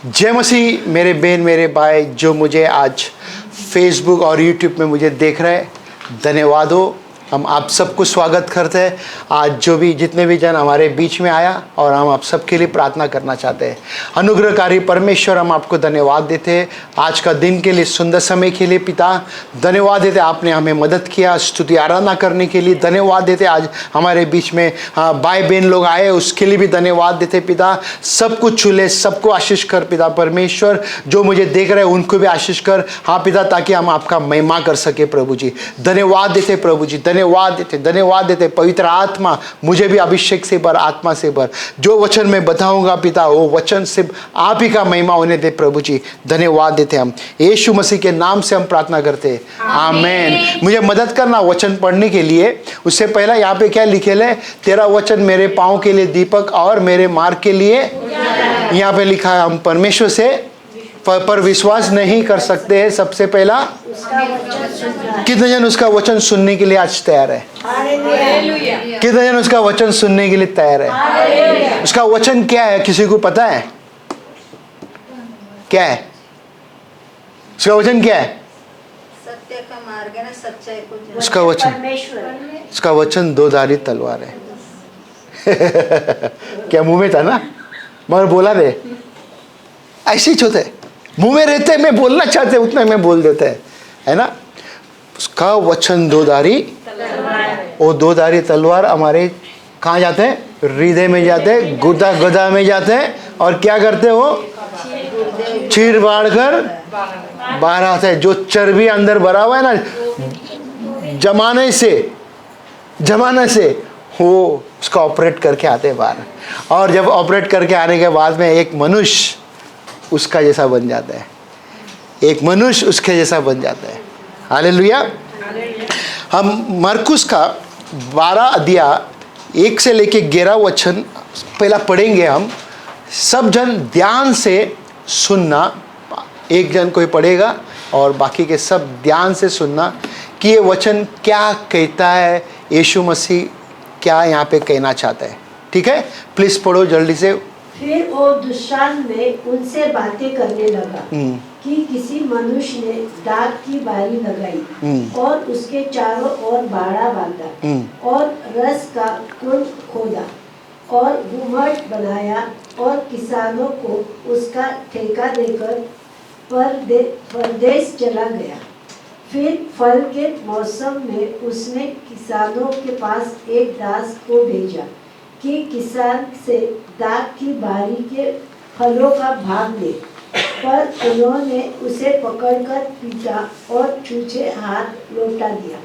जय मसीह। मेरे बहन मेरे भाई जो मुझे आज फेसबुक और यूट्यूब में मुझे देख रहे हैं, धन्यवाद हो। हम आप सबको स्वागत करते हैं। आज जो भी जितने भी जन हमारे बीच में आया और हम आप सबके लिए प्रार्थना करना चाहते हैं। अनुग्रहकारी परमेश्वर, हम आपको धन्यवाद देते हैं आज का दिन के लिए, सुंदर समय के लिए। पिता धन्यवाद देते, आपने हमें मदद किया स्तुति आराधना करने के लिए। धन्यवाद देते आज हमारे बीच में भाई बहन लोग आए, उसके लिए भी धन्यवाद देते। पिता सब कुछ छूले, सबको आशीष कर पिता परमेश्वर। जो मुझे देख रहे हैं उनको भी आशीष कर, हाँ पिता, ताकि हम आपका महिमा कर सके। प्रभु जी धन्यवाद देते, प्रभु जी धन्यवाद देते। पवित्र आत्मा मुझे भी अभिषेक से भर, आत्मा से भर। जो वचन मैं बताऊंगा पिता, वो वचन सिर्फ आप ही का महिमा होने दे। प्रभु जी धन्यवाद देते। हम यीशु मसीह के नाम से हम प्रार्थना करते हैं, आमीन। मुझे मदद करना वचन पढ़ने के लिए। उससे पहला यहाँ पे क्या लिखे है, तेरा वचन मेरे पाँव के लिए दीपक और मेरे मार्ग के लिए। यहाँ पे लिखा है हम परमेश्वर से पर विश्वास नहीं कर सकते हैं। सबसे पहला कितने जन उसका वचन सुनने के लिए आज तैयार है? कितने जन उसका वचन सुनने के लिए तैयार है? उसका वचन क्या है, किसी को पता है क्या है? उसका वचन क्या है? सत्य का मार्ग है ना, सच्चाई को। उसका वचन दो धारी तलवार है। क्या मुंह में था ना, मगर बोला दे ऐसे ही होते, मुंह में रहते, मैं बोलना चाहते उतना मैं बोल देते है ना। उसका वचन दो धारी, वो दो धारी तलवार हमारे कहाँ जाते हैं? हृदय में जाते हैं, गुदा गदा में जाते हैं, और क्या करते हैं वो? चीर बाढ़ कर बाहर आते हैं। जो चर्बी अंदर भरा हुआ है ना, जमाने से वो उसका ऑपरेट करके आते हैं बाहर। और जब ऑपरेट करके आने के बाद में एक मनुष्य उसका जैसा बन जाता है, एक मनुष्य उसके जैसा बन जाता है। हालेलुया। हम मरकुस का 12 अध्याय 1 से लेके 11 वचन पहला पढ़ेंगे। हम सब जन ध्यान से सुनना, एक जन कोई पढ़ेगा और बाकी के सब ध्यान से सुनना कि ये वचन क्या कहता है, यीशु मसीह क्या यहाँ पे कहना चाहता है। ठीक है, प्लीज पढ़ो जल्दी से। फिर वो दुष्टांत में उनसे बातें करने लगा कि किसी मनुष्य ने दाग की बारी लगाई और उसके चारों ओर बाड़ा बांधा और रस का कुंड खोदा और घुमट बनाया और किसानों को उसका ठेका देकर परदेश चला गया। फिर फल के मौसम में उसने किसानों के पास एक दास को भेजा कि किसान से दाग की बारी के फलों का भाग ले, पर उन्होंने उसे पकड़कर पीटा और छूछे हाथ लौटा दिया।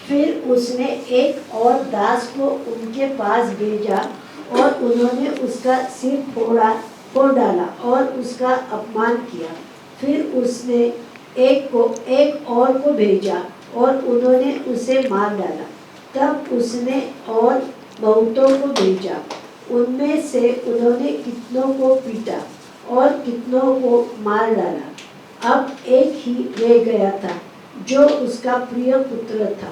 फिर उसने एक और दास को उनके पास भेजा और उन्होंने उसका सिर फोड़ डाला और उसका अपमान किया। फिर उसने एक और को भेजा और उन्होंने उसे मार डाला। तब उसने और बहुतों को भेजा, उनमें से उन्होंने कितनों को पीटा और कितनों को मार डाला। अब एक ही रह गया था जो उसका प्रिय पुत्र था।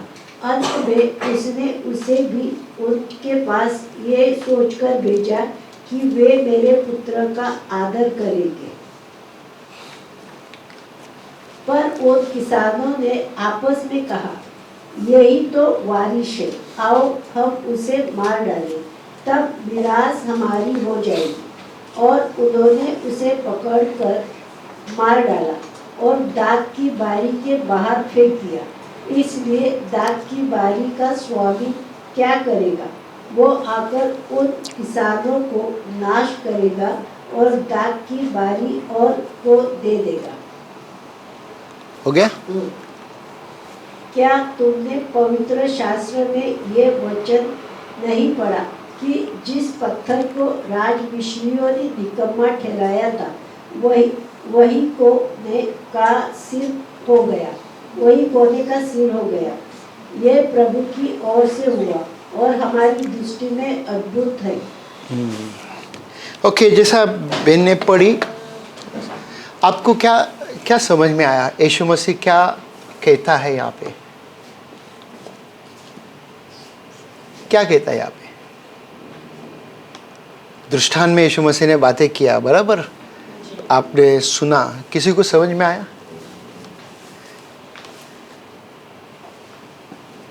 अंत में उसने उसे भी उनके पास ये सोचकर भेजा कि वे मेरे पुत्र का आदर करेंगे। पर उन किसानों ने आपस में कहा, यही तो वारिश है, आओ हम उसे मार डालें, तब मिरास हमारी हो जाएगी। और उन्होंने उसे पकड़कर मार डाला और दाग की बारी के बाहर फेंक दिया। इसलिए दाग की बारी का स्वामी क्या करेगा? वो आकर उन किसानों को नाश करेगा और दाग की बारी और को दे देगा। हो गया? क्या तुमने पवित्र शास्त्र में ये वचन नहीं पढ़ा कि जिस पत्थर को राजमिस्त्रियों ने निकम्मा ठहराया था, वही कोने का सिर हो गया। ये प्रभु की ओर से हुआ और हमारी दृष्टि में अद्भुत है। ओके, जैसा बहन ने पढ़ी, आपको क्या समझ में आया? यीशु मसीह क्या कहता है यहाँ पे? क्या कहता है यहाँ पे? दृष्टांत में यीशु मसीह ने बातें किया, बराबर आपने सुना, किसी को समझ में आया?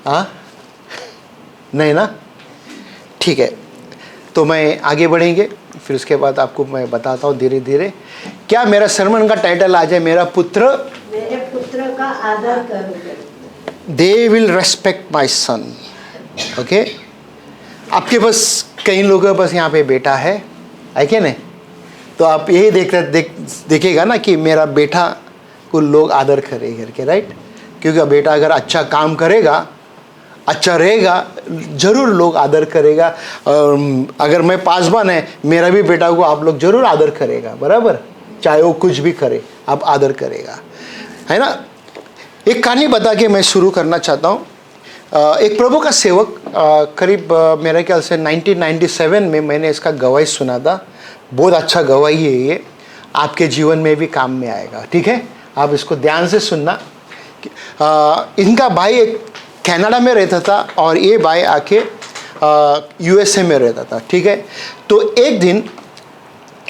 हाँ, नहीं ना? ठीक है, तो मैं आगे बढ़ेंगे, फिर उसके बाद आपको मैं बताता हूँ धीरे धीरे। क्या मेरा सरमन का टाइटल आ जाए, मेरे पुत्र का आदर करो। They will respect my son. Okay, आपके पास कई लोगों के पास यहाँ पे बेटा है क्या नहीं? तो आप यही देखिएगा ना कि मेरा बेटा को लोग आदर करे करके, राइट? क्योंकि बेटा अगर अच्छा काम करेगा, अच्छा रहेगा, जरूर लोग आदर करेगा। अगर मैं पासवान है, मेरा भी बेटा को आप लोग जरूर आदर करेगा, बराबर? चाहे वो कुछ भी करे, आप आदर करेगा, है ना? एक कहानी बता के मैं शुरू करना चाहता हूँ। एक प्रभु का सेवक, करीब मेरे ख्याल से 1997 में मैंने इसका गवाही सुना था। बहुत अच्छा गवाही है ये, आपके जीवन में भी काम में आएगा, ठीक है? आप इसको ध्यान से सुनना। इनका भाई एक कनाडा में रहता था और ये भाई आके यूएसए में रहता था, ठीक है? तो एक दिन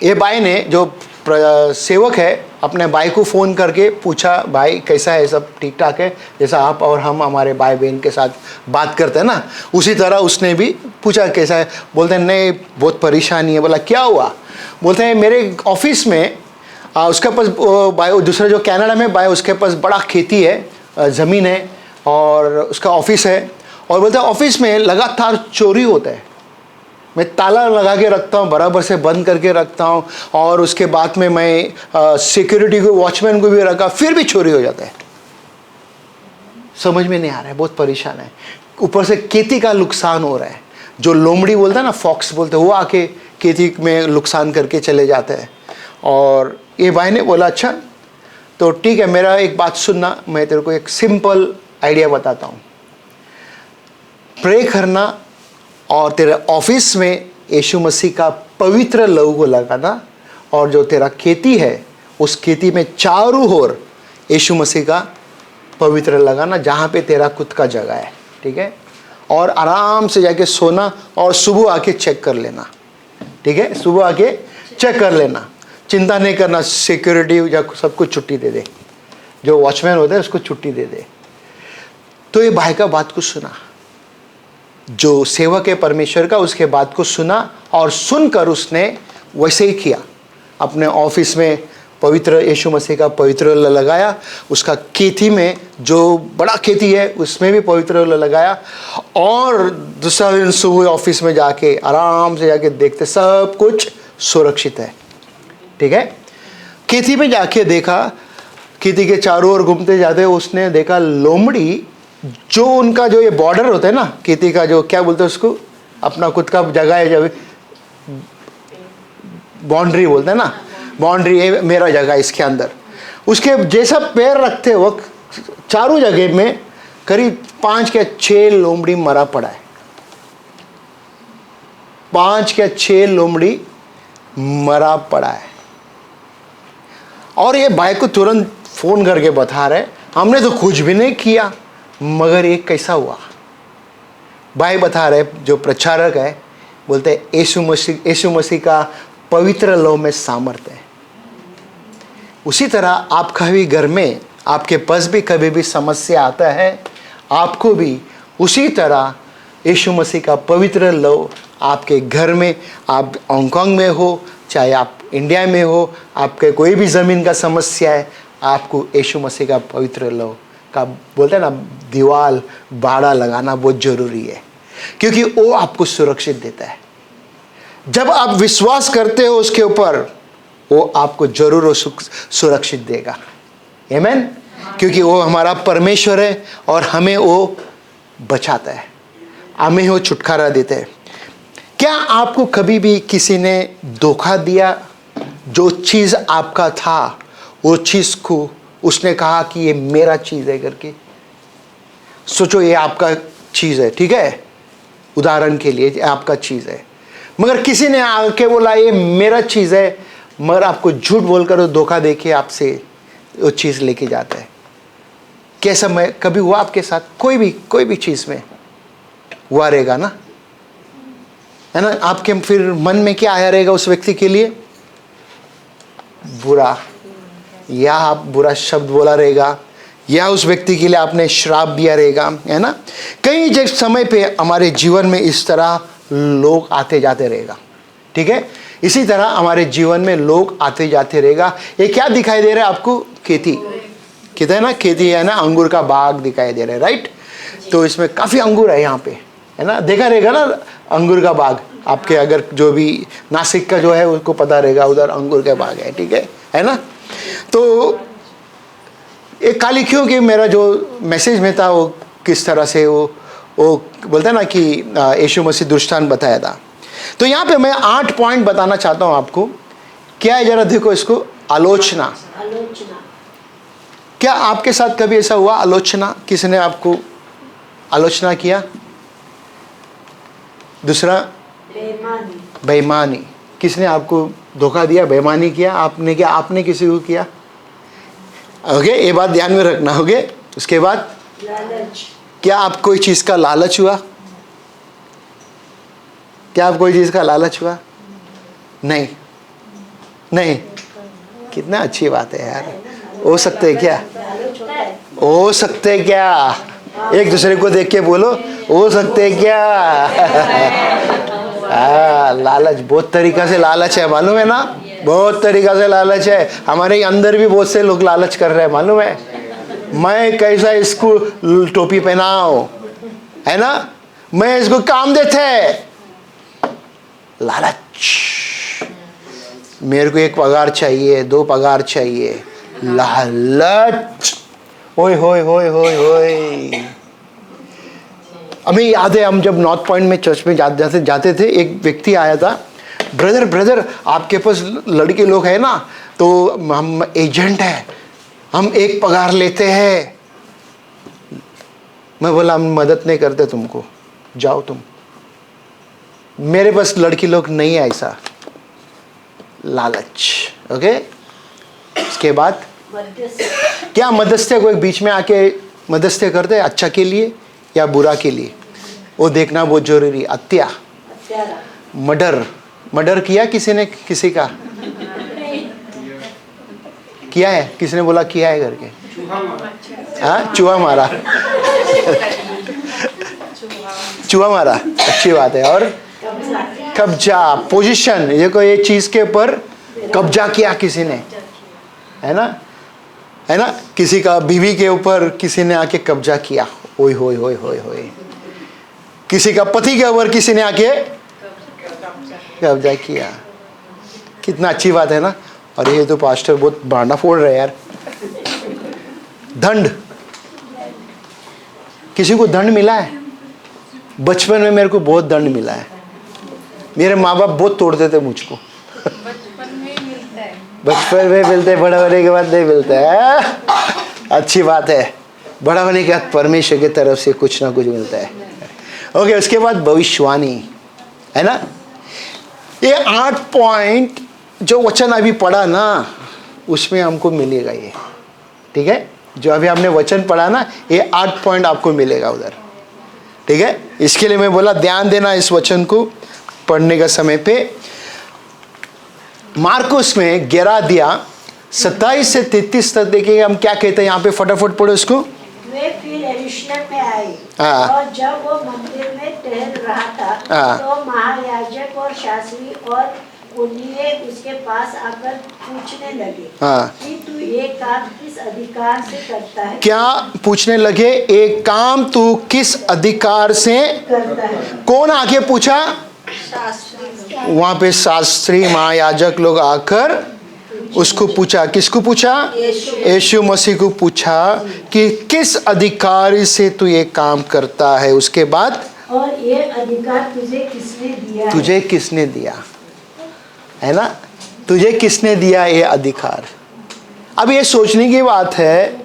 ये भाई ने, जो सेवक है, अपने भाई को फ़ोन करके पूछा, भाई कैसा है, सब ठीक ठाक है? जैसा आप और हम हमारे भाई बहन के साथ बात करते हैं ना, उसी तरह उसने भी पूछा कैसा है। बोलते हैं नहीं, बहुत परेशानी है। बोला क्या हुआ? बोलते हैं मेरे ऑफिस में उसके पास भाई, दूसरे जो कनाडा में भाई, उसके पास बड़ा खेती है, ज़मीन है और उसका ऑफिस है। और बोलते हैं ऑफिस में लगातार चोरी होता है। मैं ताला लगा के रखता हूँ, बराबर से बंद करके रखता हूँ, और उसके बाद में मैं सिक्योरिटी को, वॉचमैन को भी रखा, फिर भी चोरी हो जाता है। समझ में नहीं आ रहा है, बहुत परेशान है। ऊपर से खेती का नुकसान हो रहा है। जो लोमड़ी बोलता है ना, फॉक्स बोलते हैं, वो आके खेती में नुकसान करके चले जाते हैं। और ये भाई ने बोला अच्छा तो ठीक है, मेरा एक बात सुनना, मैं तेरे को एक सिंपल आइडिया बताता हूँ। प्रे करना और तेरे ऑफिस में यीशु मसीह का पवित्र लहू को लगाना, और जो तेरा खेती है उस खेती में चारों ओर यीशु मसीह का पवित्र लगाना, जहाँ पे तेरा खुद का जगह है, ठीक है? और आराम से जाके सोना और सुबह आके चेक कर लेना, ठीक है? सुबह आके चेक कर लेना, चिंता नहीं करना। सिक्योरिटी या सब कुछ छुट्टी दे दे, जो वॉचमैन होता है उसको छुट्टी दे दे। तो ये भाई का बात को सुना, जो सेवक है परमेश्वर का, उसके बात को सुना और सुनकर उसने वैसे ही किया। अपने ऑफिस में पवित्र यीशु मसीह का पवित्र लगाया, उसका खेती में जो बड़ा खेती है उसमें भी पवित्र लगाया, और दूसरा दिन सुबह ऑफिस में जाके आराम से जाके देखते सब कुछ सुरक्षित है, ठीक है? खेती में जाके देखा, खेती के चारों ओर घूमते जाते उसने देखा लोमड़ी, जो उनका जो ये बॉर्डर होता है ना खेती का, जो क्या बोलते हैं उसको, अपना खुद का जगह है, जब बाउंड्री बोलते हैं ना, बाउंड्री है मेरा जगह इसके अंदर, उसके जैसा पैर रखते वक्त चारों जगह में करीब 5 या 6 लोमड़ी मरा पड़ा है। 5 या 6 लोमड़ी मरा पड़ा है। और ये भाई को तुरंत फोन करके बता रहे, हमने तो कुछ भी नहीं किया, मगर ये कैसा हुआ? भाई बता रहे, जो प्रचारक है, बोलते हैं यीशु मसीह का पवित्र लहू में सामर्थ्य है। उसी तरह आपका भी घर में, आपके पास भी कभी भी समस्या आता है, आपको भी उसी तरह यीशु मसीह का पवित्र लहू आपके घर में, आप हांगकांग में हो चाहे आप इंडिया में हो, आपके कोई भी ज़मीन का समस्या है, आपको यीशु मसीह का पवित्र लहू का, बोलते हैं ना, दीवार बाड़ा लगाना बहुत ज़रूरी है, क्योंकि वो आपको सुरक्षित देता है। जब आप विश्वास करते हो उसके ऊपर, वो आपको जरूर सुरक्षित देगा। आमीन? क्योंकि वो हमारा परमेश्वर है और हमें वो बचाता है, हमें वो छुटकारा देता है। क्या आपको कभी भी किसी ने धोखा दिया? जो चीज़ आपका था वो चीज़ को उसने कहा कि ये मेरा चीज़ है करके। सोचो ये आपका चीज़ है, ठीक है, उदाहरण के लिए आपका चीज़ है, मगर किसी ने आके बोला ये मेरा चीज़ है, मगर आपको झूठ बोलकर वो धोखा देके आपसे वो चीज़ लेके जाता है। कैसा मैं कभी हुआ आपके साथ? कोई भी चीज़ में हुआ रहेगा ना, है ना, आपके फिर मन में क्या आया रहेगा उस व्यक्ति के लिए? बुरा, या आप बुरा शब्द बोला रहेगा, या उस व्यक्ति के लिए आपने श्राप दिया रहेगा, है ना। कई जगह समय पे हमारे जीवन में इस तरह लोग आते जाते रहेगा, ठीक है। इसी तरह हमारे जीवन में लोग आते जाते रहेगा। ये क्या दिखाई दे रहा है आपको? खेती, कहते हैं ना, खेती है ना, अंगूर का बाग दिखाई दे रहा है, राइट। तो इसमें काफ़ी अंगूर है यहाँ पे, है ना, देखा रहेगा ना अंगूर का बाग आपके, अगर जो भी नासिक का जो है उसको पता रहेगा, उधर अंगूर का बाग है, ठीक है ना। तो एक काली क्यों कि मेरा जो मैसेज में था वो किस तरह से वो बोलता है ना कि यीशु मसीह दृष्टांत बताया था। तो यहाँ पे मैं 8 पॉइंट बताना चाहता हूँ आपको। क्या है जरा देखो इसको, आलोचना। आलोचना। क्या आपके साथ कभी ऐसा हुआ आलोचना, किसी ने आपको आलोचना किया? दूसरा बेईमानी। बेईमानी, किसने आपको धोखा दिया, बेईमानी किया? आपने क्या, आपने किसी को किया? ओके, ये बात ध्यान में रखना। ओके, उसके बाद लालच। क्या आप कोई चीज़ का लालच हुआ? क्या आप कोई चीज़ का लालच हुआ? नहीं, नहीं। कितना अच्छी बात है यार। हो सकते है क्या? लालच होता है। हो सकते है क्या? एक दूसरे को देख के बोलो, हो सकते है क्या? लालच, बहुत तरीका से लालच है, मालूम है ना, बहुत तरीका से लालच है। हमारे अंदर भी बहुत से लोग लालच कर रहे हैं, मालूम है। मैं कैसा इसको टोपी पहनाऊं, है ना, मैं इसको काम देते, लालच। मेरे को 1 पगार चाहिए, 2 पगार चाहिए, लालच। ओए होए होए होए होए। हमें याद है, हम जब नॉर्थ पॉइंट में चर्च में जाते थे, एक व्यक्ति आया था, ब्रदर आपके पास लड़के लोग हैं ना, तो हम एजेंट है, हम 1 पगार लेते हैं। मैं बोला हम मदद नहीं करते तुमको, जाओ तुम, मेरे पास लड़की लोग नहीं है ऐसा। लालच। ओके, उसके बाद क्या मध्यस्थी कोई बीच में आके मध्यस्थी करते हैं अच्छा के लिए या बुरा के लिए, वो देखना बहुत जरूरी। हत्या, मर्डर किया किसी ने किसी का? किया है? किसने बोला किया है करके? हाँ, चूहा मारा। चूहा मारा, अच्छी बात है। और कब्जा, पोजीशन, ये कोई ये चीज के ऊपर कब्जा किया किसी ने, है ना, है ना, किसी का बीवी के ऊपर किसी ने आके कब्जा किया। ओए होए होए होए होए। किसी का पति के ऊपर किसी ने आके कब्जा किया। कितना अच्छी बात है ना। और ये तो पास्टर बहुत भांडा फोड़ रहे हैं यार। दंड, किसी को दंड मिला है? बचपन में मेरे को बहुत दंड मिला है। मेरे माँ बाप बहुत तोड़ते थे मुझको। बचपन में मिलता है, बचपन में मिलते, बड़ा होने के बाद नहीं मिलता है। अच्छी बात है, बड़ा होने के बाद परमेश्वर की तरफ से कुछ ना कुछ मिलता है। ओके, उसके बाद भविष्यवाणी, है ना। ये 8 पॉइंट जो वचन अभी पढ़ा ना, उसमें हमको मिलेगा ये, ठीक है। जो अभी हमने वचन पढ़ा ना, ये 8 पॉइंट आपको मिलेगा उधर, ठीक है। इसके लिए मैं बोला ध्यान देना इस वचन को पढ़ने का समय पे। मार्कुस में 11 अध्याय 27 से 33 तक देखेंगे हम क्या कहते हैं यहाँ पे। फटाफट पढ़ो इसको। वे फिर यरूशलेम में आए, हाँ। और जब वो मंदिर में टहल रहा था, हाँ। तो महायाजक और शास्त्री और उन्हें उसके पास आकर पूछने लगे, हाँ। कि तू ये काम किस अधिकार से करता है? क्या पूछने लगे? एक काम तू किस अधिकार से करता है। कौन आके पूछा? शास्त्री वहां पे शास्त्री महायाजक लोग आकर उसको पूछा। किसको पूछा? यीशु मसीह को पूछा कि किस अधिकार से तू ये काम करता है। उसके बाद और ये अधिकार तुझे किसने दिया है? तुझे किसने दिया, है ना, तुझे किसने दिया ये अधिकार। अब ये सोचने की बात है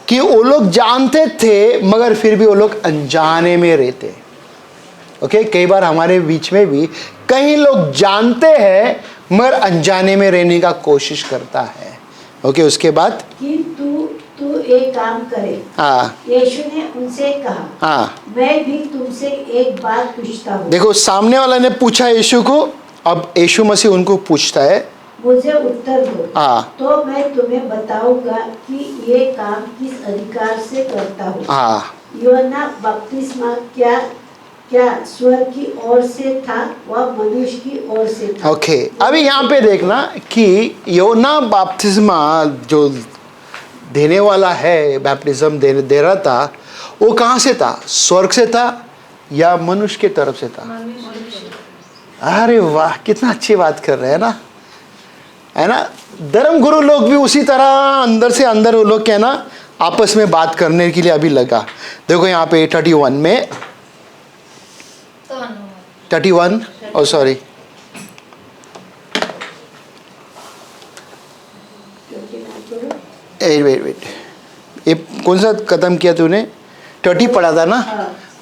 कि वो लोग जानते थे मगर फिर भी वो लोग अनजाने में रहते। ओके, कई बार हमारे बीच में भी कई लोग जानते हैं मगर अनजाने में रहने का कोशिश करता है। ओके, उसके बाद कि तू एक काम करे। हाँ यीशु ने उनसे कहा, हाँ। मैं भी तुमसे एक बात पूछता हूँ। देखो सामने वाला ने पूछा यीशु को, अब यीशु मसीह उनको पूछता है, मुझे उत्तर दो, हाँ तो मैं तुम्हें बताऊंगा कि ये काम किस अधिकार से करता हूँ। हाँ यूहन्ना बपतिस्मा क्या क्या स्वर्ग की ओर से था व मनुष्य की ओर से था? ओके। अभी यहाँ पे देखना कि यूहन्ना बपतिस्मा जो देने वाला है, बैप्टिज्म दे रहा था, वो कहाँ से था? स्वर्ग से था या मनुष्य की तरफ से था? अरे वाह, कितना अच्छी बात कर रहे हैं ना, है ना। धर्म गुरु लोग भी उसी तरह अंदर से अंदर वो लोग क्या ना आपस में बात करने के लिए अभी लगा। देखो यहाँ पे 31 में 31 ओ सॉरी वेट ये कौन सा खत्म किया तूने? 30 पढ़ा था ना?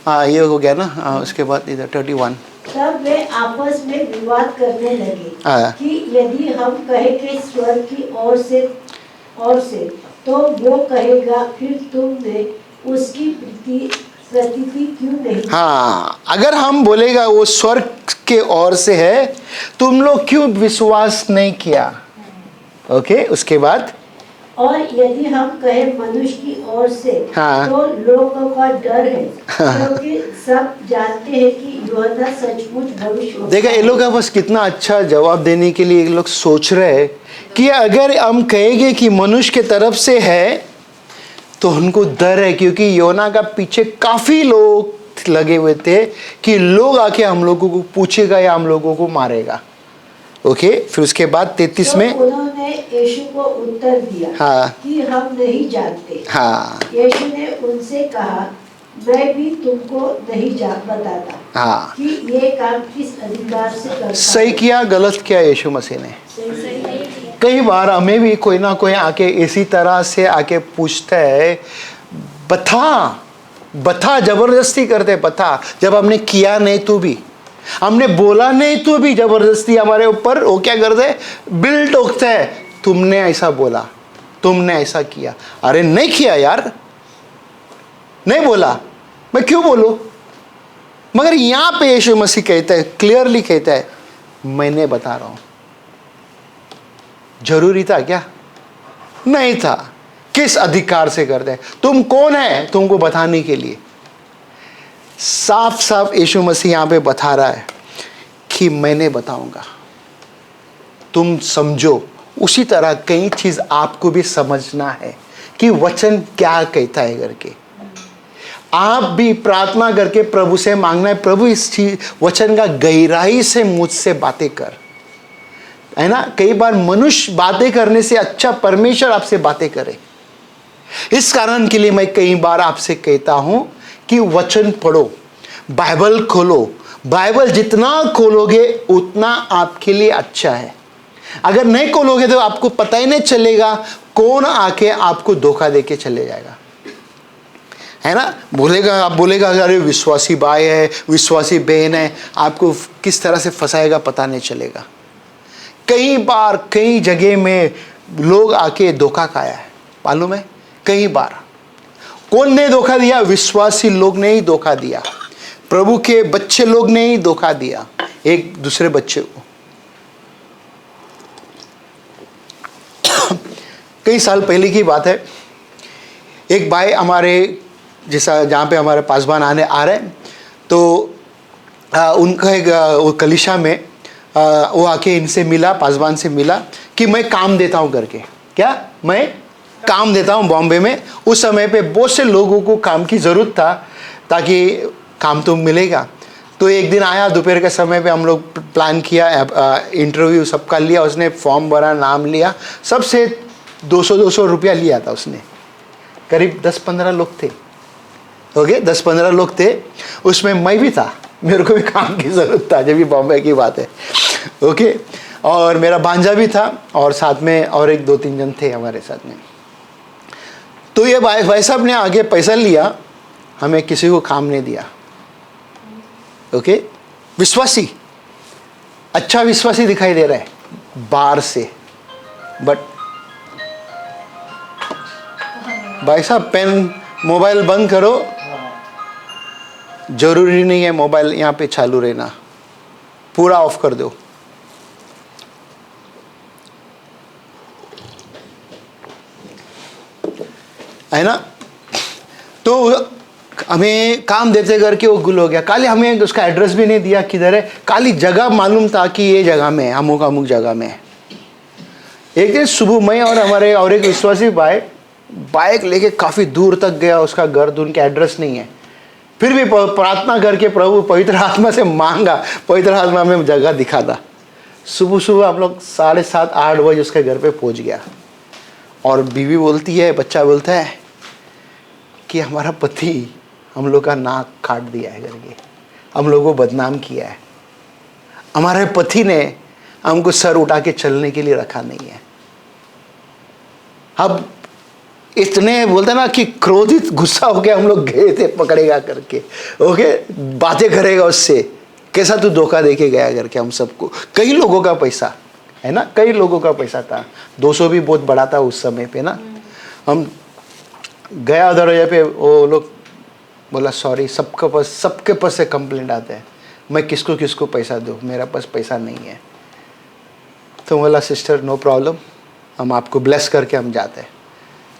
हाँ ये हो गया ना। हाँ उसके बाद इधर 31। तब वे आपस में विवाद करने लगे हाँ। कि यदि हम कहे कि स्वर्ग की ओर से तो वो कहेगा फिर तुमने उसकी प्रतीति क्यों नहीं? हाँ अगर हम बोलेगा वो स्वर्ग के ओर से है, तुम लोग क्यों विश्वास नहीं किया? ओके उसके बाद और यदि हम कहे मनुष्य की ओर से हाँ। तो लोगों का डर है, क्योंकि सब जानते हैं कि यूहन्ना सचमुच भविष्यवक्ता देखा ये लोग का बस कितना अच्छा जवाब देने के लिए ये लोग सोच रहे हैं कि अगर हम कहेंगे कि मनुष्य के तरफ से है तो उनको डर है, क्योंकि यूहन्ना का पीछे काफी लोग लगे हुए थे कि लोग आके हम लोगों को पूछेगा या हम लोगों को मारेगा। ओके फिर उसके बाद 33 में उन्होंने यीशु को उत्तर दिया हाँ। कि हम नहीं जानते। हाँ यीशु ने उनसे कहा, मैं भी तुमको नहीं बताता हाँ। कि ये काम किस अधिकार से करता सही हूँ। किया गलत किया यीशु मसीह ने? कई बार हमें भी कोई ना कोई आके इसी तरह से आके पूछता है, बता जबरदस्ती करते, बता जब हमने किया नहीं तो भी, हमने बोला नहीं तो भी जबरदस्ती हमारे ऊपर वो क्या करते हैं, बिल ठोकते हैं, तुमने ऐसा बोला, तुमने ऐसा किया। अरे नहीं किया यार, नहीं बोला, मैं क्यों बोलूं? मगर यहां पे यीशु मसीह कहता है, क्लियरली कहता है, मैंने बता रहा हूं। जरूरी था क्या? नहीं था। किस अधिकार से करते हैं? तुम कौन है तुमको बताने के लिए? साफ साफ यीशु मसीह यहां पे बता रहा है कि मैंने बताऊंगा, तुम समझो। उसी तरह कई चीज आपको भी समझना है कि वचन क्या कहता है करके। आप भी प्रार्थना करके प्रभु से मांगना है, प्रभु इस चीज वचन का गहराई से मुझसे बातें कर, है ना। कई बार मनुष्य बातें करने से अच्छा परमेश्वर आपसे बातें करे। इस कारण के लिए मैं कई बार आपसे कहता हूं कि वचन पढ़ो, बाइबल खोलो। बाइबल जितना खोलोगे उतना आपके लिए अच्छा है। अगर नहीं खोलोगे तो आपको पता ही नहीं चलेगा कौन आके आपको धोखा देके चले जाएगा, है ना। आप बोलेगा अरे विश्वासी भाई है, विश्वासी बहन है, आपको किस तरह से फंसाएगा पता नहीं चलेगा। कई बार कई जगह में लोग आके धोखा खाया है, मालूम है। कई बार कौन ने धोखा दिया? विश्वासी लोग ने ही धोखा दिया, प्रभु के बच्चे लोग ने ही धोखा दिया एक दूसरे बच्चे को। कई साल पहले की बात है, एक भाई हमारे जैसा जहाँ पे हमारे पासवान आ रहे हैं, तो उनका एक वो कलिशा में वो आके इनसे मिला, पासवान से मिला कि मैं काम देता हूँ करके। क्या? मैं काम देता हूँ बॉम्बे में। उस समय पे बहुत से लोगों को काम की ज़रूरत था, ताकि काम तो मिलेगा। तो एक दिन आया दोपहर के समय पे, हम लोग प्लान किया, इंटरव्यू सबका लिया, उसने फॉर्म भरा, नाम लिया, सबसे 200 रुपया लिया था उसने। करीब 10-15 लोग थे, ओके 10-15 लोग थे। उसमें मैं भी था, मेरे को भी काम की ज़रूरत था, जब भी बॉम्बे की बात है, ओके। और मेरा भांजा भी था, और साथ में और एक 2-3 जन थे हमारे साथ में। तो ये भाई साहब ने आगे पैसा लिया, हमें किसी को काम नहीं दिया, ओके। विश्वासी, अच्छा विश्वासी दिखाई दे रहा है बाहर से, बट भाई साहब पेन मोबाइल बंद करो, जरूरी नहीं है मोबाइल यहाँ पे चालू रहना, पूरा ऑफ कर दो। है ना? तो हमें काम देते करके वो गुल हो गया। खाली हमें उसका एड्रेस भी नहीं दिया किधर है, खाली जगह मालूम था कि ये जगह में है, अमुक अमुक जगह में है। एक दिन सुबह मैं और हमारे और एक विश्वासी भाई बाइक लेके काफ़ी दूर तक गया, उसका घर उनके एड्रेस नहीं है, फिर भी प्रार्थना करके प्रभु पवित्र आत्मा से मांगा, पवित्र आत्मा में जगह दिखा था। सुबह सुबह हम लोग 7:30-8 बजे उसके घर पे पहुंच गया, और बीवी बोलती है, बच्चा बोलता है कि हमारा पति हम लोग का नाक काट दिया है करके, हम लोग को बदनाम किया है, हमारे पति ने हमको सर उठा के चलने के लिए रखा नहीं है। अब इतने बोलते ना कि क्रोधित गुस्सा हो गया, हम लोग गए थे पकड़ेगा करके, ओके बातें करेगा उससे, कैसा तू धोखा देके गया करके हम सबको। कई लोगों का पैसा है ना, कई लोगों का पैसा था, 200 भी बहुत बड़ा था उस समय पे ना। हम गया उधर जगह पे, वो लोग बोला सॉरी, सबके पास से कंप्लेंट आते हैं, मैं किसको किसको पैसा दूँ, मेरा पास पैसा नहीं है। तो बोला सिस्टर नो प्रॉब्लम, हम आपको ब्लेस करके हम जाते हैं,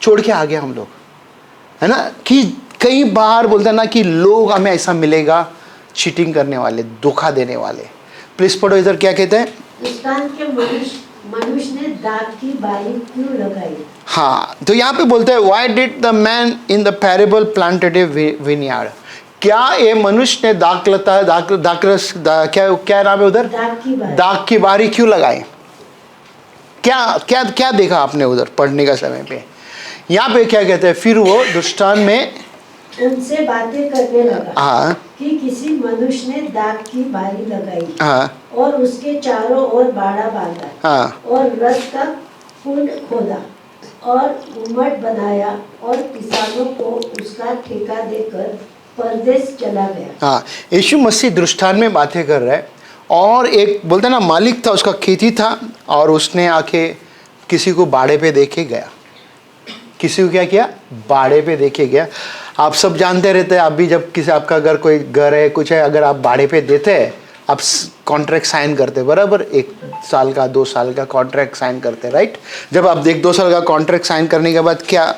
छोड़ के आ गए हम लोग। है ना कि कई बार बोलते हैं ना कि लोग हमें ऐसा मिलेगा, चीटिंग करने वाले, धोखा देने वाले। प्लीज पढ़ो इधर क्या कहते हैं। दृष्टांत के मनुष्य ने दाख की बारी क्यों लगाई? हाँ, तो यहाँ पे बोलते हैं why did the man in the parable planted A vineyard. क्या ये मनुष्य ने क्या नाम है उधर, दाख की बारी क्यों लगाई? क्या क्या क्या देखा आपने उधर पढ़ने का समय पे? यहाँ पे क्या कहते हैं, फिर वो दृष्टांत में उनसे बातें करने लगा। हाँ कि किसी मनुष्य ने दाख की बारी लगाई। हाँ और उसके चारों ओर बाड़ा बांधा। हाँ और रस का कुंड खोदा और गुम्मट बनाया और किसानों को उसका ठेका देकर परदेश चला गया। हाँ, यीशु मसीह दृष्टांत में बातें कर रहे हैं, और एक बोलते ना मालिक था, उसका खेती था, और उसने आके किसी को बाड़े पे देके गया। किसी को क्या किया? बाड़े पे देके गया। आप सब जानते रहते हैं, आप भी जब किसी आपका घर कोई घर है कुछ है, अगर आप बाड़े पे देते हैं, आप कॉन्ट्रैक्ट साइन करते बराबर, 1 साल का 2 साल का कॉन्ट्रैक्ट साइन करते, राइट? जब आप 1-2 साल का कॉन्ट्रैक्ट साइन करने के बाद क्या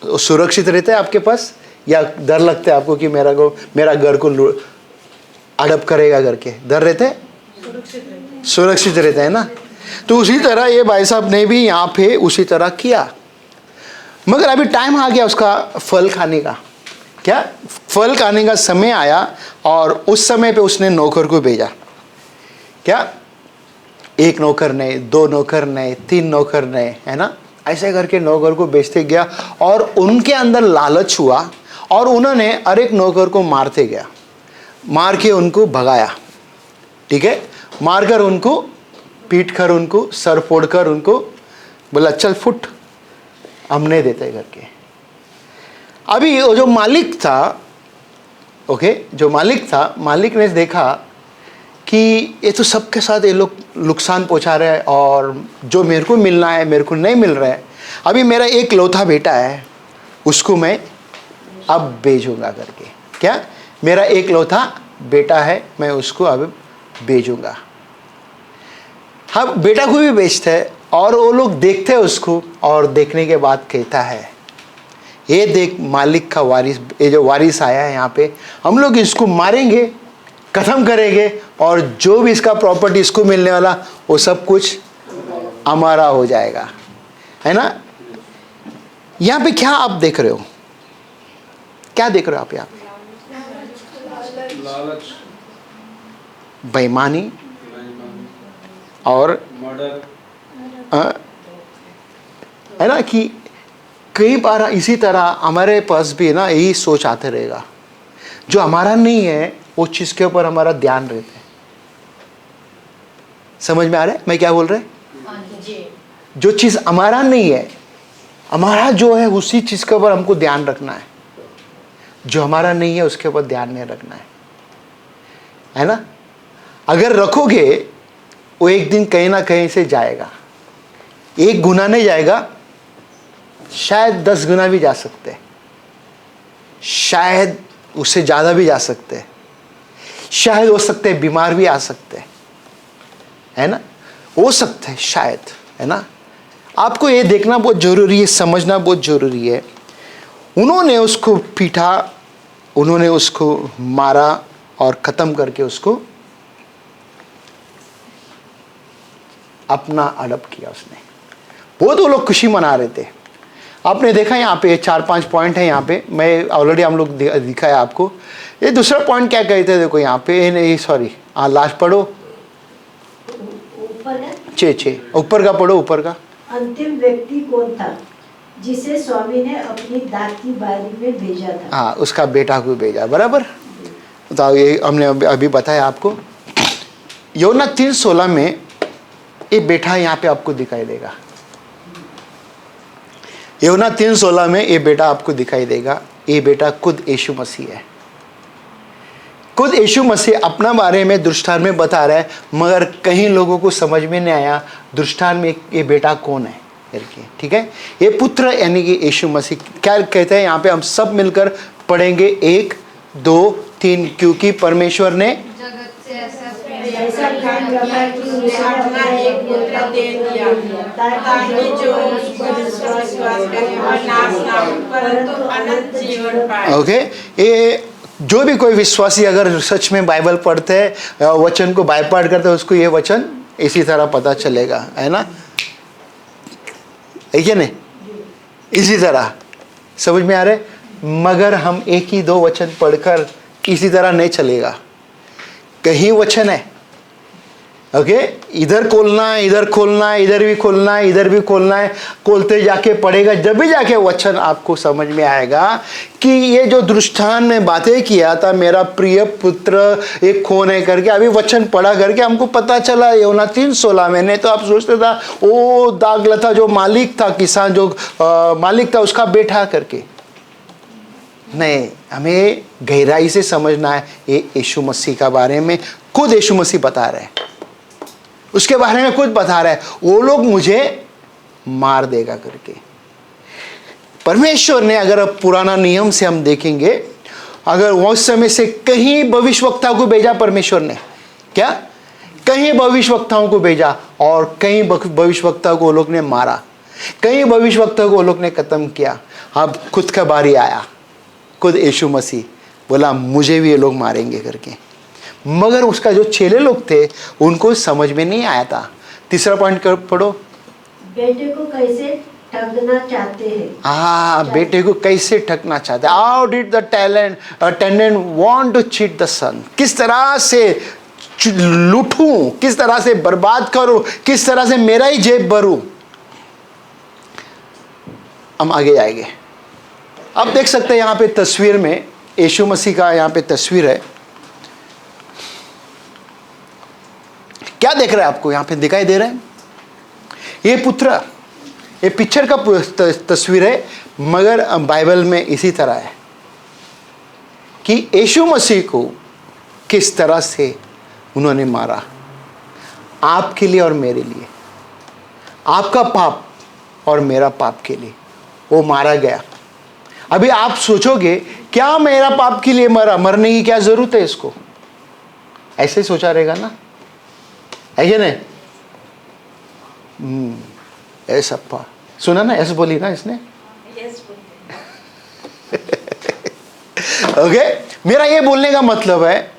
सुरक्षित रहते हैं आपके पास, या डर लगता है आपको कि मेरा घर को अडप करेगा करके डर रहते हैं? सुरक्षित रहते हैं ना। तो उसी तरह ये भाई साहब ने भी यहाँ पे उसी तरह किया, मगर अभी टाइम आ गया उसका फल खाने का। क्या? फल खाने का समय आया, और उस समय पे उसने नौकर को भेजा। क्या? 1 नौकर नहीं, 2 नौकर नहीं, 3 नौकर नहीं, है ना, ऐसे करके नौकर को बेचते गया, और उनके अंदर लालच हुआ, और उन्होंने हर एक नौकर को मारते गया, मार के उनको भगाया। ठीक है, मारकर उनको पीट कर, उनको सर फोड़ कर, उनको बोला चल फुट, हम नहीं देते करके। अभी वो जो मालिक था, ओके, जो मालिक था, मालिक ने देखा कि ये तो सबके साथ ये लोग नुकसान पहुंचा रहे हैं, और जो मेरे को मिलना है मेरे को नहीं मिल रहा है। अभी मेरा एक लौता बेटा है, उसको मैं अब भेजूंगा करके। क्या? मेरा एक लौता बेटा है, मैं उसको अब भेजूंगा। हम बेटा को भी बेचते हैं, और वो लोग देखते हैं उसको, और देखने के बाद कहता है ये देख मालिक का वारिस, ये जो वारिस आया है यहाँ पे, हम लोग इसको मारेंगे, खत्म करेंगे, और जो भी इसका प्रॉपर्टी इसको मिलने वाला वो सब कुछ हमारा हो जाएगा। है ना? यहाँ पे क्या आप देख रहे हो? क्या देख रहे हो आप यहाँ पे? बेईमानी और है ना, कि कई बार इसी तरह हमारे पास भी ना यही सोच आते रहेगा, जो हमारा नहीं है वो चीज़ के ऊपर हमारा ध्यान रहता है। समझ में आ रहा है मैं क्या बोल रहा है? जो चीज़ हमारा नहीं है, हमारा जो है उसी चीज़ के ऊपर हमको ध्यान रखना है, जो हमारा नहीं है उसके ऊपर ध्यान नहीं रखना है ना? अगर रखोगे वो एक दिन कहीं ना कहीं से जाएगा, एक गुना नहीं जाएगा, शायद 10 गुना भी जा सकते हैं, शायद उससे ज़्यादा भी जा सकते हैं, शायद हो सकते हैं बीमार भी आ सकते हैं, है ना, हो सकते हैं शायद, है ना। आपको ये देखना बहुत ज़रूरी है, समझना बहुत ज़रूरी है। उन्होंने उसको पीटा, उन्होंने उसको मारा और ख़त्म करके उसको अपना अडॉप्ट किया उसने। वो तो लोग खुशी मना रहे थे। आपने देखा यहाँ पे 4-5 पॉइंट है, यहाँ पे मैं ऑलरेडी हम लोग दिखाया आपको। ये दूसरा पॉइंट क्या कहते हैं, देखो यहाँ पे, नहीं सॉरी, लास्ट पढ़ो, ऊपर है, 6 ऊपर का पढ़ो, ऊपर का। अंतिम व्यक्ति कौन था जिसे स्वामी ने अपनी दाग की बारी में भेजा था? हाँ, उसका बेटा को भेजा, बराबर। तो ये हमने अभी बताया आपको। यूहन्ना 3:16 में ये बेटा यहाँ पे आपको दिखाई देगा। यूहन्ना 3:16 में ये बेटा आपको दिखाई देगा। ये बेटा खुद यीशु मसीह है। खुद यीशु मसीह अपना बारे में दृष्टांत में बता रहा है, मगर कहीं लोगों को समझ में नहीं आया दृष्टांत में ये बेटा कौन है करके। ठीक है, ये पुत्र यानी कि यीशु मसीह। क्या कहते हैं यहाँ पे, हम सब मिलकर पढ़ेंगे 1, 2, 3। क्योंकि परमेश्वर ने जगत से ऐसा ऐसा प्रेम रखा कि उसने अपना एक पुत्र दे दिया ताकि जो उस पर विश्वास करे वह नाश ना हो परंतु अनंत जीवन पाए। ओके, ये जो भी कोई विश्वासी अगर सच में बाइबल पढ़ते हैं, वचन को बायपाठ करते हैं, उसको ये वचन इसी तरह पता चलेगा, है ना, है क्या नहीं, इसी तरह समझ में आ रहे। मगर हम एक ही 2 वचन पढ़कर इसी तरह नहीं चलेगा। कहीं वचन है, ओके, इधर खोलना है, इधर खोलना है, इधर भी खोलना है, इधर भी खोलना है, खोलते जाके पढ़ेगा, जब भी जाके वचन आपको समझ में आएगा कि ये जो दृष्टांत में बातें किया था, मेरा प्रिय पुत्र एक कौन है करके, अभी वचन पढ़ा करके हमको पता चला यूहन्ना 3:16 में। नहीं तो आप सोचते था वो दागलता जो मालिक था, किसान जो मालिक था, उसका बेटा करके। नहीं, हमें गहराई से समझना है ये यीशु मसीह का बारे में। खुद यीशु मसीह बता रहे हैं, उसके बारे में खुद बता रहा है, वो लोग मुझे मार देगा करके। परमेश्वर ने, अगर अब पुराना नियम से हम देखेंगे, अगर उस समय से कहीं भविष्यवक्ता को भेजा परमेश्वर ने, क्या कहीं भविष्यवक्ताओं को भेजा, और कहीं भविष्यवक्ता को वो लोग ने मारा, कहीं भविष्यवक्ता को वो लोग ने खत्म किया। अब खुद का बारी आया, खुद यीशु मसीह बोला मुझे भी ये लोग मारेंगे करके। मगर उसका जो चेले लोग थे उनको समझ में नहीं आया था। तीसरा पॉइंट पढ़ो, बेटे को कैसे ठगना चाहते हैं? हाँ, बेटे को कैसे ठगना चाहते हैं। How did the tenant want to cheat the son. किस तरह से लूटूं, किस तरह से बर्बाद करूं, किस तरह से मेरा ही जेब भरूं। हम आगे जाएंगे। अब देख सकते हैं यहाँ पे तस्वीर में यीशु मसीह का यहाँ पे तस्वीर है। क्या देख रहे हैं, आपको यहाँ पे दिखाई दे रहा है, ये पुत्र, ये पिक्चर का तस्वीर है, मगर बाइबल में इसी तरह है कि यीशु मसीह को किस तरह से उन्होंने मारा, आपके लिए और मेरे लिए, आपका पाप और मेरा पाप के लिए वो मारा गया। अभी आप सोचोगे क्या मेरा पाप के लिए मरा, मरने की क्या जरूरत है इसको, ऐसे सोचा रहेगा ना, है क्या नहीं। ऐसा अप्पा सुना ना, ऐसे बोली ना इसने। ओके, मेरा ये बोलने का मतलब है,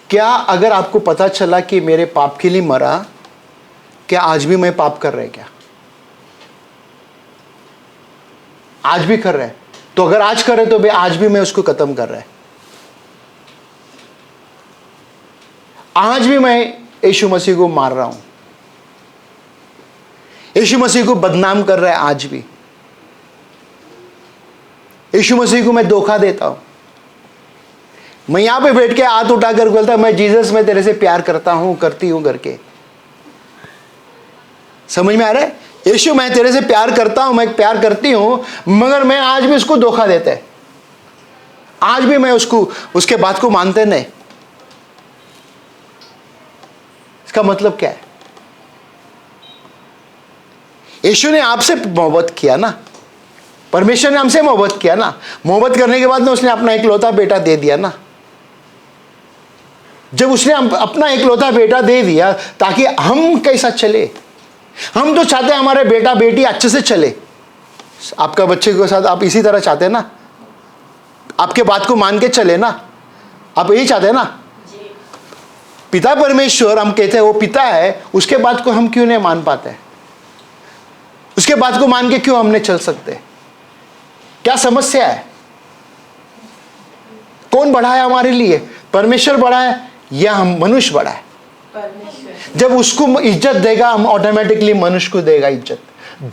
क्या अगर आपको पता चला कि मेरे पाप के लिए मरा, क्या आज भी मैं पाप कर रहे, क्या आज भी कर रहे? तो अगर आज कर रहे तो भाई आज भी मैं उसको खत्म कर रहा है। आज भी मैं यीशु मसीह को मार रहा हूं, यीशु मसीह को बदनाम कर रहा है। आज भी यीशु मसीह को मैं धोखा देता हूं। मैं यहां पे बैठ के हाथ उठाकर बोलता मैं जीसस, मैं तेरे से प्यार करता हूं, करती हूं करके। समझ में आ रहा है? यीशु मैं तेरे से प्यार करता हूं, मैं प्यार करती हूं, मगर मैं आज भी उसको धोखा देता है। आज भी मैं उसको, उसके बात को मानते नहीं। इसका मतलब क्या है? यीशु ने आपसे मोहब्बत किया ना, परमेश्वर ने हमसे मोहब्बत किया ना, मोहब्बत करने के बाद ना उसने अपना इकलौता बेटा दे दिया ना। जब उसने अपना इकलौता बेटा दे दिया ताकि हम कैसा चले, हम तो चाहते हैं हमारे बेटा बेटी अच्छे से चले। आपका बच्चे के साथ आप इसी तरह चाहते हैं ना, आपके बात को मान के चले ना, आप यही चाहते हैं ना। पिता परमेश्वर हम कहते हैं वो पिता है, उसके बात को हम क्यों नहीं मान पाते? उसके बात को मान के क्यों हम नहीं चल सकते? क्या समस्या है? कौन बड़ा है हमारे लिए? परमेश्वर बड़ा है या हम मनुष्य बड़ा है? परमेश्वर। जब उसको इज्जत देगा हम ऑटोमेटिकली मनुष्य को देगा इज्जत।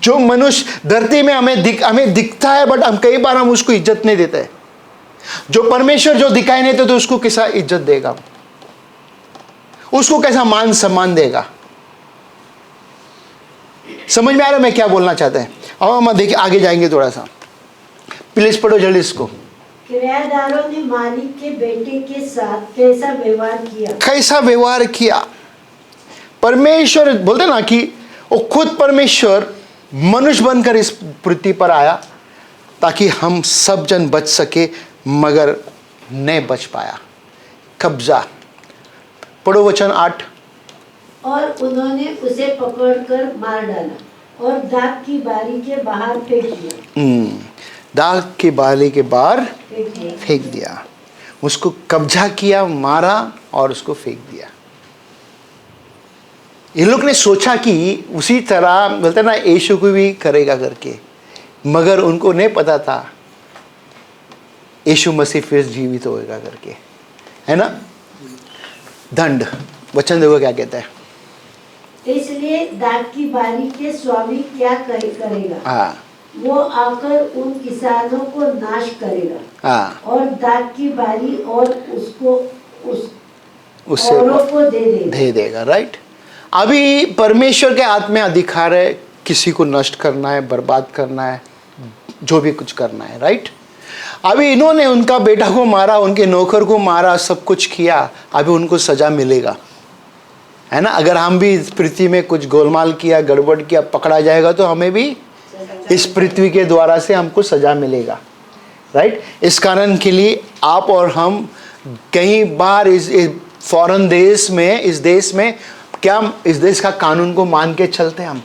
जो मनुष्य धरती में हमें दिखता है बट हम कई बार हम उसको इज्जत नहीं देते। जो परमेश्वर जो दिखाई नहीं देता तो उसको कैसा इज्जत देगा, उसको कैसा मान सम्मान देगा? समझ में आ रहा है मैं क्या बोलना चाहते हैं? अब हम देखिए आगे जाएंगे थोड़ा सा, प्लीज पढ़ो जल्दी इसको। किराएदारों ने मालिक के बेटे के साथ कैसा व्यवहार किया? कैसा व्यवहार किया? परमेश्वर बोलते ना कि वो खुद परमेश्वर मनुष्य बनकर इस पृथ्वी पर आया ताकि हम सब जन बच सके, मगर नहीं बच पाया। कब्जा। पढ़ो वचन 8। और उन्होंने उसे पकड़कर मार डाला और दाग की बारी के बाहर फेंक दिया। दाग की बाली के बाहर फेंक दिया। फेंक दिया। उसको कब्जा किया, मारा और उसको फेंक दिया। इन लोग ने सोचा कि उसी तरह बोलते ना यीशु को भी करेगा करके, मगर उनको नहीं पता था यीशु मसीह फिर जीवित होएगा करके, है ना। दंड वचन देखो क्या कहता है। इसलिए दाग की बारी के स्वामी क्या करेगा? हाँ वो आकर उन किसानों को नाश करेगा। हाँ, और दाग की बारी और उसको उससे औरों को दे देगा। राइट। अभी परमेश्वर के हाथ में अधिकार है, किसी को नष्ट करना है, बर्बाद करना है, जो भी कुछ करना है। राइट। अभी इन्होंने उनका बेटा को मारा, उनके नौकर को मारा, सब कुछ किया, अभी उनको सजा मिलेगा, है ना। अगर हम भी इस पृथ्वी में कुछ गोलमाल किया, गड़बड़ किया, पकड़ा जाएगा तो हमें भी इस पृथ्वी के द्वारा से हमको सजा मिलेगा। राइट। इस कारण के लिए आप और हम कई बार इस फॉरेन देश में, इस देश में क्या इस देश का कानून को मान के चलते हैं हम,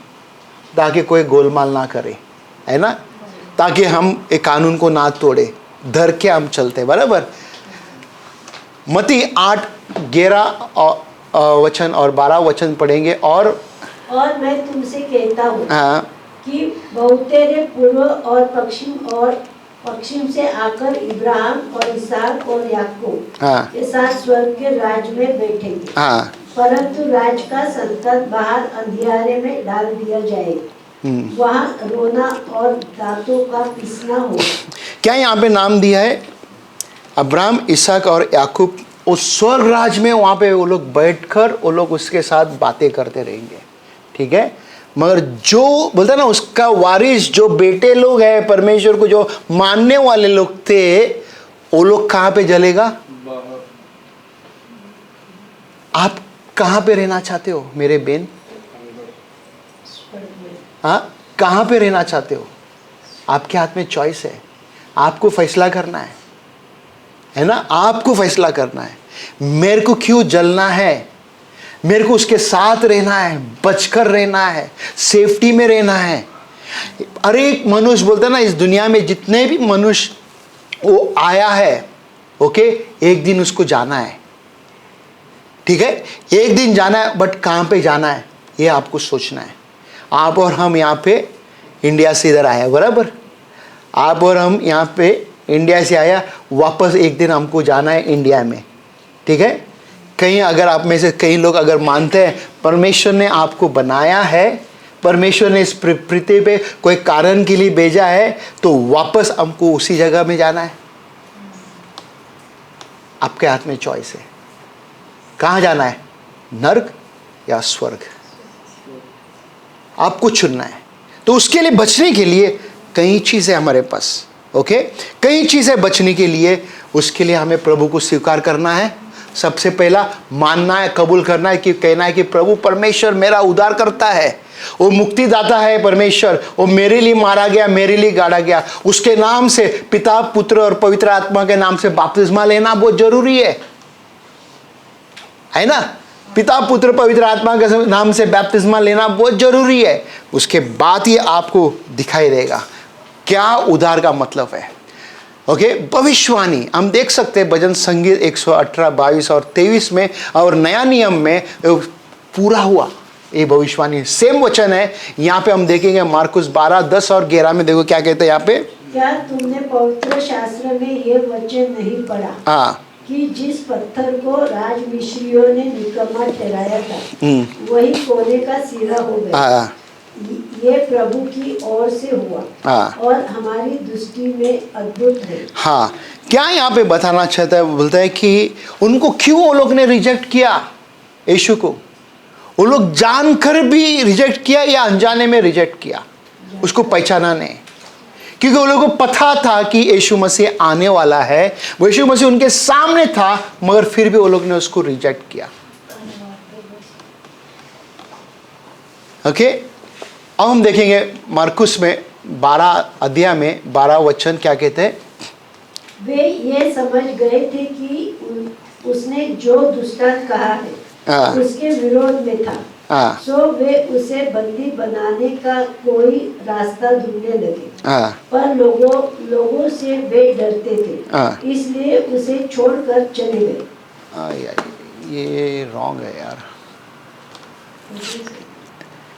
ताकि कोई गोलमाल ना करे, है ना, ताकि हम एक कानून को ना तोड़े, धर के हम चलते, बराबर। मत्ती 8:11 वचन और 12 वचन पढ़ेंगे। और मैं तुमसे कहता हूँ हाँ, कि बहुतेरे पूर्व और पश्चिम से आकर इब्राहिम और इसहाक और याकूब हाँ, के साथ स्वर्ग के राज में बैठेंगे। हाँ, परंतु राज का संकट बाहर अंधियारे में डाल दिया जाएगा, वहाँ रोना और दांतों का पिसना होगा। क्या यहाँ पे नाम दिया है? अब्राहम, इसहाक और याकूब, उस स्वर्ग राज में वहाँ पे वो लोग बैठकर वो लोग उसके साथ बातें करते रहेंगे, ठीक है। मगर जो बोलता ना उसका वारिस, जो बेटे लोग हैं, परमेश्वर को जो मानने वाले लोग थे, वो लोग कहाँ पे जलेगा? आप कहाँ पे रहना चाहते हो मेरे बहन? हाँ, कहाँ पे रहना चाहते हो? आपके हाथ में चॉइस है, आपको फैसला करना है ना। आपको फैसला करना है, मेरे को क्यों जलना है, मेरे को उसके साथ रहना है, बचकर रहना है, सेफ्टी में रहना है। अरे एक मनुष्य बोलता ना, इस दुनिया में जितने भी मनुष्य वो आया है, ओके, एक दिन उसको जाना है, ठीक है, एक दिन जाना है, बट कहाँ पे जाना है ये आपको सोचना है। आप और हम यहाँ पे इंडिया से इधर आया, बराबर। आप और हम यहाँ पे इंडिया से आया, वापस एक दिन हमको जाना है इंडिया में, ठीक है। कहीं अगर आप में से कई लोग अगर मानते हैं परमेश्वर ने आपको बनाया है, परमेश्वर ने इस पृथ्वी पे कोई कारण के लिए भेजा है, तो वापस हमको उसी जगह में जाना है। आपके हाथ में चॉइस है, कहाँ जाना है, नर्क या स्वर्ग, आपको चुनना है। तो उसके लिए बचने के लिए कई चीज़ें हमारे पास, ओके, कई चीज़ें बचने के लिए, उसके लिए हमें प्रभु को स्वीकार करना है। सबसे पहला मानना है, कबूल करना है, कि कहना है कि प्रभु परमेश्वर मेरा उद्धार करता है, वो मुक्तिदाता है परमेश्वर, वो मेरे लिए मारा गया, मेरे लिए गाड़ा गया। उसके नाम से, पिता पुत्र और पवित्र आत्मा के नाम से बपतिस्मा लेना बहुत जरूरी है ना। पिता पुत्र पवित्र आत्मा के नाम से बपतिस्मा लेना बहुत जरूरी है। उसके बाद ही आपको दिखाई देगा क्या उद्धार का मतलब है। ओके, भविष्यवाणी हम देख सकते हैं भजन संगीत 118, 22 और 23 में, और नया नियम में पूरा हुआ ये भविष्यवाणी। सेम वचन है यहाँ पे हम देखेंगे मार्कुस 12, 10 और 11 में। देखो क्या कहते हैं यहाँ पे। क्या तुमने पवित्र शास्त्र में ये वचन नहीं पढ़ा हाँ, कि जिस पत्थर को राजमिस्त्रियों ने निकम्मा ठहराया था वही कोने का सिरा हो गया। हाँ, ये प्रभु की ओर से हुआ हाँ, और हमारी दृष्टि में अद्भुत है। हाँ, क्या यहाँ पे बताना चाहता है, बोलता है कि उनको क्यों वो लोग ने रिजेक्ट किया यीशु को। वो लोग जानकर भी रिजेक्ट किया या अनजाने में रिजेक्ट किया, उसको पहचाना नहीं। क्योंकि वो लोगों को पता था कि यीशु मसीह आने वाला है, वो यीशु मसीह उनके सामने था, मगर फिर भी वो लोग ने उसको रिजेक्ट किया। ओके, अब हम देखेंगे मार्कुस में 12 अध्याय में 12 वचन क्या कहते हैं। वे ये समझ गए थे कि उसने जो दुष्टांत कहा है हाँ, उसके विरोध में था। हाँ, सो वे उसे बंदी बनाने का कोई रास्ता ढूंढने लगे। हाँ, पर लोगों से वे डरते थे, हाँ। इसलिए उसे छोड़कर चले गए। यार ये रॉन्ग है यार।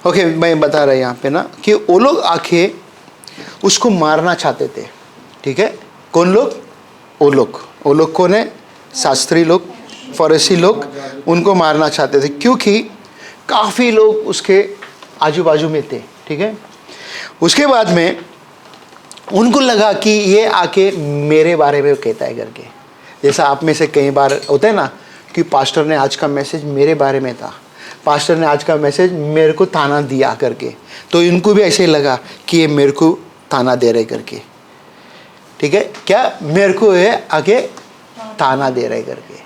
ओके, मैं बता रहा यहाँ पे ना कि वो लोग आके उसको मारना चाहते थे। ठीक है, कौन लोग? वो लोग कौन है? शास्त्री लोग, फरीसी लोग, उनको मारना चाहते थे क्योंकि काफ़ी लोग उसके आजू बाजू में थे। ठीक है, उसके बाद में उनको लगा कि ये आके मेरे बारे में कहता है करके। जैसा आप में से कई बार होता है ना कि पास्टर ने आज का मैसेज मेरे बारे में था, पास्टर ने आज का मैसेज मेरे को ताना दिया करके, तो इनको भी ऐसे ही लगा कि ये मेरे को ताना दे रहे करके। ठीक है, क्या मेरे को ये आके ताना दे रहे करके।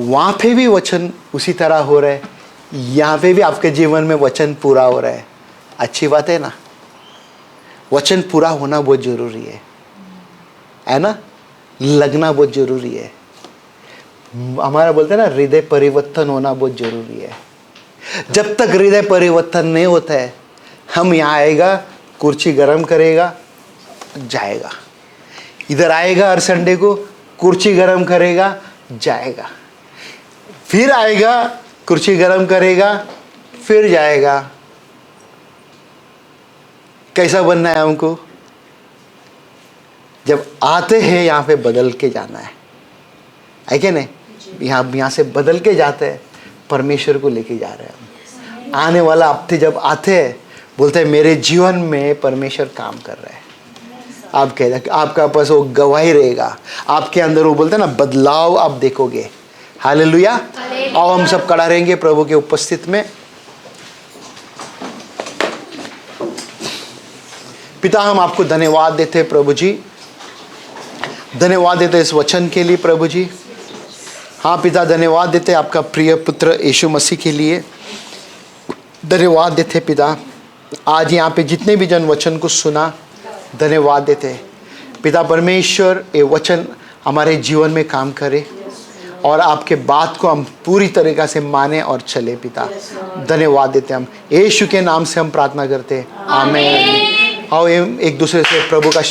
वहाँ पे भी वचन उसी तरह हो रहा है, यहाँ पे भी आपके जीवन में वचन पूरा हो रहा है। अच्छी बात है ना, वचन पूरा होना बहुत जरूरी है ना, लगना बहुत जरूरी है। हमारा बोलते हैं ना हृदय परिवर्तन होना बहुत जरूरी है। जब तक हृदय परिवर्तन नहीं होता है, हम यहाँ आएगा, कुर्सी गरम करेगा, जाएगा, इधर आएगा हर संडे को, कुर्सी गरम करेगा, जाएगा, फिर आएगा, कुर्सी गरम करेगा, फिर जाएगा। कैसा बनना है हमको? जब आते हैं यहाँ पे बदल के जाना है क्या नहीं? यहाँ से बदल के जाते हैं, परमेश्वर को लेके जा रहे हैं हम। आने वाला हफ्ते जब आते हैं, बोलते हैं मेरे जीवन में परमेश्वर काम कर रहा है। आप कहते हैं आपका पास वो गवाही रहेगा, आपके अंदर वो बोलते हैं ना बदलाव आप देखोगे। हालेलुया। आओ हम सब खड़ा रहेंगे प्रभु के उपस्थित में। पिता, हम आपको धन्यवाद देते हैं प्रभु जी, धन्यवाद देते इस वचन के लिए प्रभु जी। हाँ पिता, धन्यवाद देते आपका प्रिय पुत्र यीशु मसीह के लिए, धन्यवाद देते पिता। आज यहाँ पे जितने भी जन वचन को सुना, धन्यवाद देते पिता परमेश्वर, ये वचन हमारे जीवन में काम करे और आपके बात को हम पूरी तरीक़ा से माने और चले पिता। धन्यवाद देते हम यीशु के नाम से हम प्रार्थना करते, आमीन। आओ एक दूसरे से प्रभु का